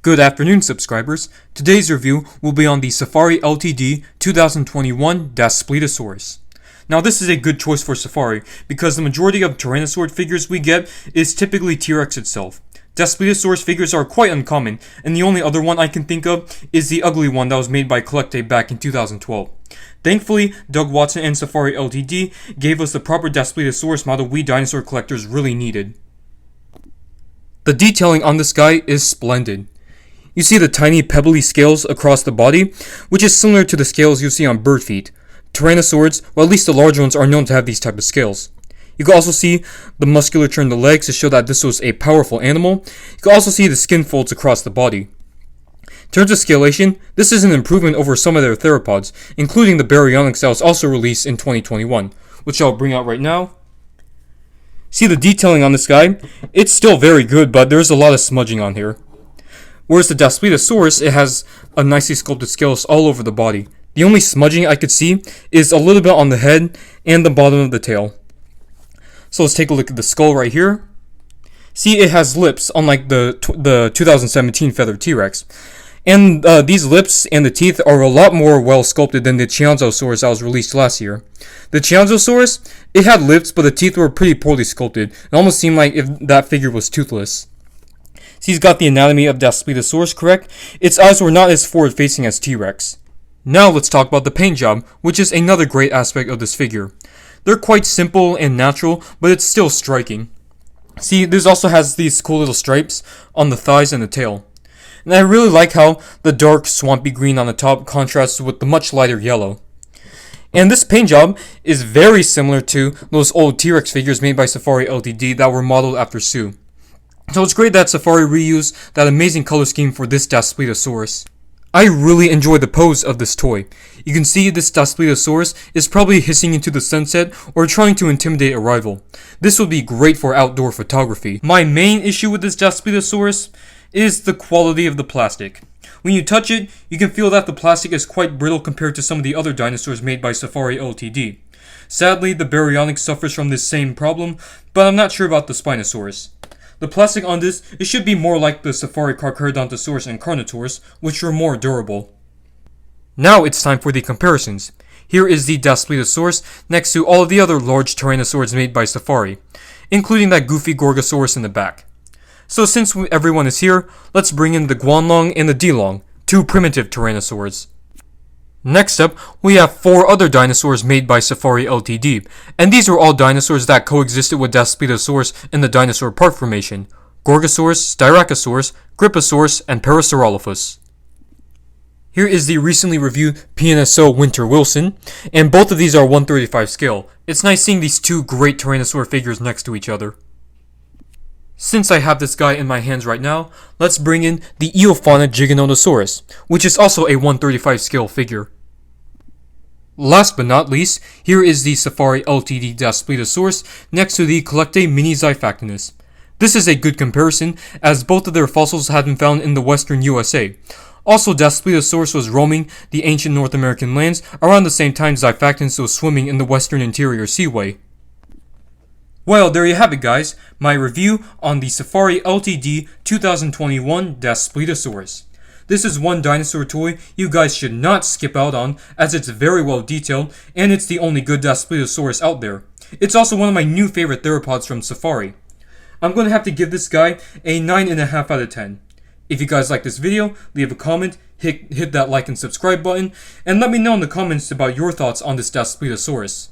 Good afternoon, subscribers. Today's review will be on the Safari Ltd 2021 Daspletosaurus. Now this is a good choice for Safari because the majority of Tyrannosaur figures we get is typically T-Rex itself. Daspletosaurus figures are quite uncommon, and the only other one I can think of is the ugly one that was made by Collectape back in 2012. Thankfully, Doug Watson and Safari Ltd gave us the proper Daspletosaurus model we dinosaur collectors really needed. The detailing on this guy is splendid. You see the tiny pebbly scales across the body, which is similar to the scales you see on bird feet. Tyrannosaurs, or at least the large ones, are known to have these type of scales. You can also see the musculature in the legs to show that this was a powerful animal. You can also see the skin folds across the body. In terms of scalation, this is an improvement over some of their theropods, including the baryonyx that was also released in 2021, which I'll bring out right now. See the detailing on this guy? It's still very good, but there's a lot of smudging on here. Whereas the Daspletosaurus, it has a nicely sculpted scales all over the body. The only smudging I could see is a little bit on the head and the bottom of the tail. So let's take a look at the skull right here. See, it has lips, unlike the 2017 feathered T-Rex. And these lips and the teeth are a lot more well sculpted than the Chianzosaurus that was released last year. The Chianzosaurus, it had lips, but the teeth were pretty poorly sculpted. It almost seemed like if that figure was toothless. See, he's got the anatomy of Daspletosaurus correct. Its eyes were not as forward-facing as T-Rex. Now let's talk about the paint job, which is another great aspect of this figure. They're quite simple and natural, but it's still striking. See, this also has these cool little stripes on the thighs and the tail. And I really like how the dark swampy green on the top contrasts with the much lighter yellow. And this paint job is very similar to those old T-Rex figures made by Safari Ltd that were modeled after Sue. So it's great that Safari reused that amazing color scheme for this Daspletosaurus. I really enjoy the pose of this toy. You can see this Daspletosaurus is probably hissing into the sunset or trying to intimidate a rival. This would be great for outdoor photography. My main issue with this Daspletosaurus is the quality of the plastic. When you touch it, you can feel that the plastic is quite brittle compared to some of the other dinosaurs made by Safari Ltd. Sadly, the baryonyx suffers from this same problem, but I'm not sure about the Spinosaurus. The plastic on this, it should be more like the Safari Carcharodontosaurus and Carnotaurus, which are more durable. Now it's time for the comparisons. Here is the Daspletosaurus next to all of the other large Tyrannosaurs made by Safari, including that goofy Gorgosaurus in the back. So since everyone is here, let's bring in the Guanlong and the Dilong, two primitive Tyrannosaurs. Next up, we have four other dinosaurs made by Safari Ltd, and these are all dinosaurs that coexisted with Daspletosaurus in the dinosaur park formation: Gorgosaurus, Styracosaurus, Gryposaurus, and Parasaurolophus. Here is the recently reviewed PNSO Winter Wilson, and both of these are 1/35 scale. It's nice seeing these two great Tyrannosaur figures next to each other. Since I have this guy in my hands right now, let's bring in the Eofauna Giganotosaurus, which is also a 1/35 scale figure. Last but not least, here is the Safari Ltd Daspletosaurus next to the Collectape Mini Xiphactinus. This is a good comparison, as both of their fossils have been found in the western USA. Also, Daspletosaurus was roaming the ancient North American lands around the same time Xiphactinus was swimming in the western interior seaway. Well, there you have it, guys, my review on the Safari Ltd 2021 Daspletosaurus. This is one dinosaur toy you guys should not skip out on, as it's very well detailed, and it's the only good Daspletosaurus out there. It's also one of my new favorite theropods from Safari. I'm going to have to give this guy a 9.5 out of 10. If you guys like this video, leave a comment, hit that like and subscribe button, and let me know in the comments about your thoughts on this Daspletosaurus.